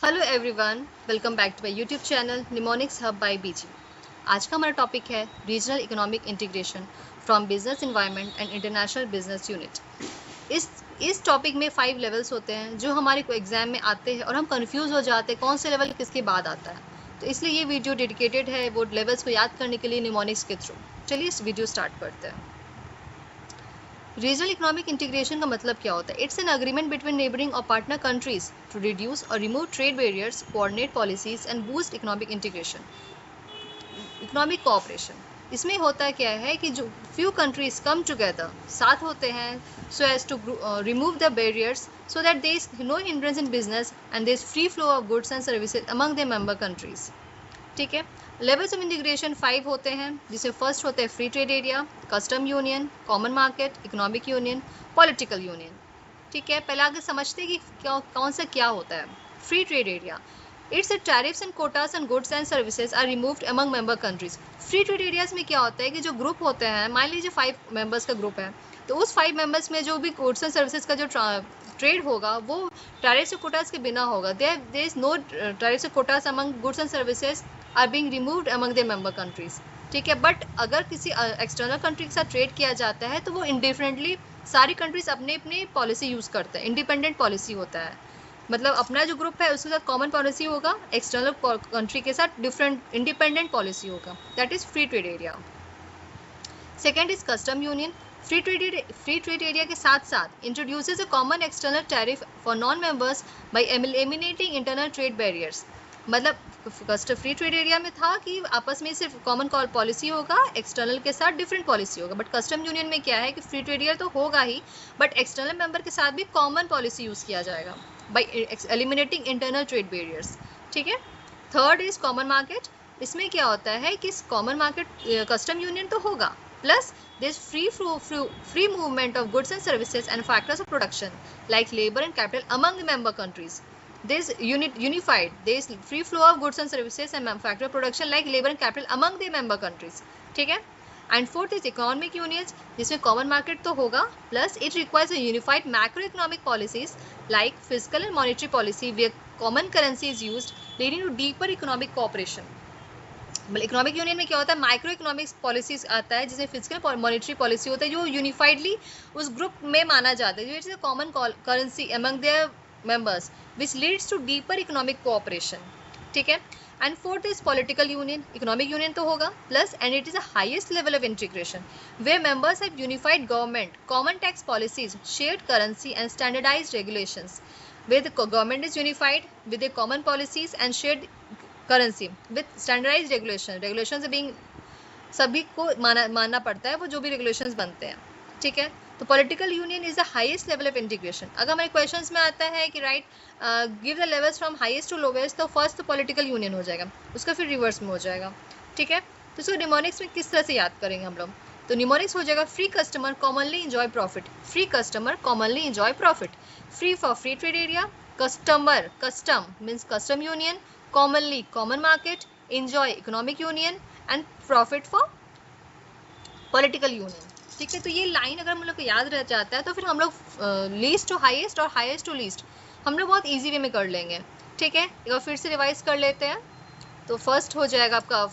Hello everyone, welcome back to my YouTube channel mnemonics hub by BG. आज का हमारा topic है regional economic integration from business environment and international business unit. इस topic में 5 levels होते हैं जो हमारे को एग्जाम में आते हैं और हम कंफ्यूज हो जाते हैं कौन से लेवल किसके बाद आता है। तो इसलिए ये वीडियो डेडिकेटेड है वो लेवल्स को याद करने के लिए निमोनिक्स के थ्रू। चलिए इस वीडियो स्टार्ट करते हैं। रीजनल इकोनॉमिक इंटीग्रेशन का मतलब क्या होता है? It's an agreement between neighbouring और पार्टनर कंट्रीज टू रिड्यूस और remove trade barriers, coordinate policies and boost economic integration, economic cooperation. इसमें होता क्या है कि जो फ्यू कंट्रीज कम टुगेदर साथ होते हैं so as to remove the barriers so that there is no hindrance in business and there is free flow of goods and services among the member countries. ठीक है। Levels of integration 5 होते हैं, जिसमें first होता है free trade area, custom union, common market, economic union, political union. ठीक है, पहले आगे समझते हैं कि कौन सा क्या होता है। Free trade area, it's tariffs and quotas and goods and services are removed among member countries. Free trade areas में क्या होता है कि जो ग्रुप होते हैं, मान लीजिए 5 मेंबर्स का ग्रुप है, तो उस 5 मेंबर्स में जो भी गुड्स एंड सर्विसेज का जो ट्रेड होगा वो टैरिफ्स और कोटास के बिना होगा। देयर इज नो टैरिफ्स और quotas among goods and services are being removed among the member countries. ठीक है, बट अगर किसी एक्सटर्नल कंट्री के साथ ट्रेड किया जाता है तो वो इंडिफरेंटली सारी कंट्रीज अपने अपने पॉलिसी यूज करते हैं, इंडिपेंडेंट पॉलिसी होता है। मतलब अपना जो ग्रुप है उसके साथ कॉमन पॉलिसी होगा, एक्सटर्नल कंट्री के साथ डिफरेंट इंडिपेंडेंट पॉलिसी होगा। That is free trade area. Second is custom union. Free trade area के साथ साथ introduces a common external tariff for non members bye eliminating internal trade barriers. मतलब free trade area में था कि आपस में सिर्फ कॉमन पॉलिसी होगा, एक्सटर्नल के साथ डिफरेंट पॉलिसी होगा। बट कस्टम यूनियन में क्या है कि फ्री ट्रेड एरिया तो होगा ही, बट एक्सटर्नल मेंबर के साथ भी कॉमन पॉलिसी यूज किया जाएगा bye eliminating internal trade barriers. ठीक है। Third is common market. इसमें क्या होता है कि कॉमन मार्केट कस्टम यूनियन तो होगा, plus there is free movement of goods and services and factors of production like labor and capital among the member countries. There is unified, there is free flow of goods and services and factor of production like labor and capital among the member countries. ठीक है। And fourth is economic unions, जिसमें common market तो होगा, plus it requires a unified macro economic policies like physical and monetary policy where common currency is used leading to deeper economic cooperation. Economic union में क्या होता है, micro economics policies आता है, जिसमें फिजिकल मॉनेटरी पॉलिसी होता है जो यूनिफाइडली उस ग्रुप में माना जाता है, जो it's a common currency among their members which leads to deeper economic cooperation. ठीक है। And fourth is political union. Economic union तो होगा, plus and it is the highest level of integration where members have unified government, common tax policies, shared currency and standardized regulations. where the government is unified with their common policies and shared currency with standardized regulations being सभी को मानना पड़ता है वो जो भी regulations बनते हैं। ठीक है। तो political union is the highest level of integration. अगर हमारे क्वेश्चंस में आता है कि right give the levels from highest to lowest, तो फर्स्ट तो पॉलिटिकल यूनियन हो जाएगा, उसका फिर रिवर्स में हो जाएगा। ठीक है। तो इसको निमोनिक्स में किस तरह से याद करेंगे हम लोग? तो निमोनिक्स हो जाएगा free customer commonly enjoy profit. Free customer commonly enjoy profit. Free for free trade area, customer custom means custom union, commonly common market, enjoy economic union and profit for political union. ठीक है। तो ये line अगर हम लोग को याद रह जाता है तो फिर हम लोग लीस्ट टू हाईएस्ट और हाईएस्ट टू लीस्ट हम लोग बहुत इजी वे में कर लेंगे। ठीक है। एक बार फिर से रिवाइज कर लेते हैं। तो फर्स्ट हो जाएगा आपका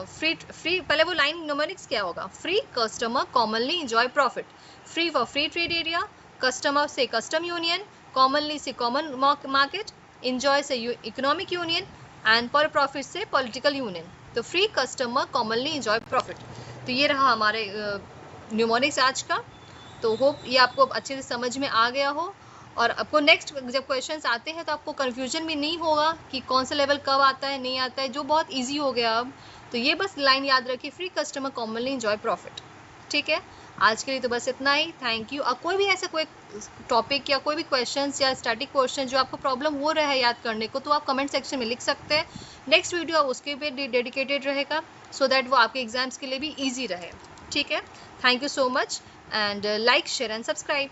फ्री पहले वो लाइन निमोनिक्स क्या होगा, free customer commonly enjoy profit. Free for free trade area, customer से कस्टम यूनियन, कॉमनली से कॉमन मार्केट, इंजॉय से इकोनॉमिक यूनियन एंड पर प्रॉफिट से पॉलिटिकल यूनियन। तो free customer commonly enjoy profit. तो ये रहा हमारे न्यूमोनिक्स आज का। तो होप ये आपको अच्छे से समझ में आ गया हो और आपको नेक्स्ट जब क्वेश्चंस आते हैं तो आपको कन्फ्यूजन भी नहीं होगा कि कौन सा लेवल कब आता है नहीं आता है, जो बहुत इजी हो गया अब। तो ये बस लाइन याद रखिए, free customer commonly enjoy profit. ठीक है। आज के लिए तो बस इतना ही। Thank you. और कोई भी ऐसा कोई टॉपिक या कोई भी क्वेश्चंस या स्टैटिक क्वेश्चन जो आपको प्रॉब्लम हो रहा है याद करने को, तो आप कमेंट सेक्शन में लिख सकते हैं। नेक्स्ट वीडियो उसके पे डेडिकेटेड रहेगा सो दैट वो आपके एग्जाम्स के लिए भी ईजी रहे। ठीक है। Thank you so much and like share and subscribe.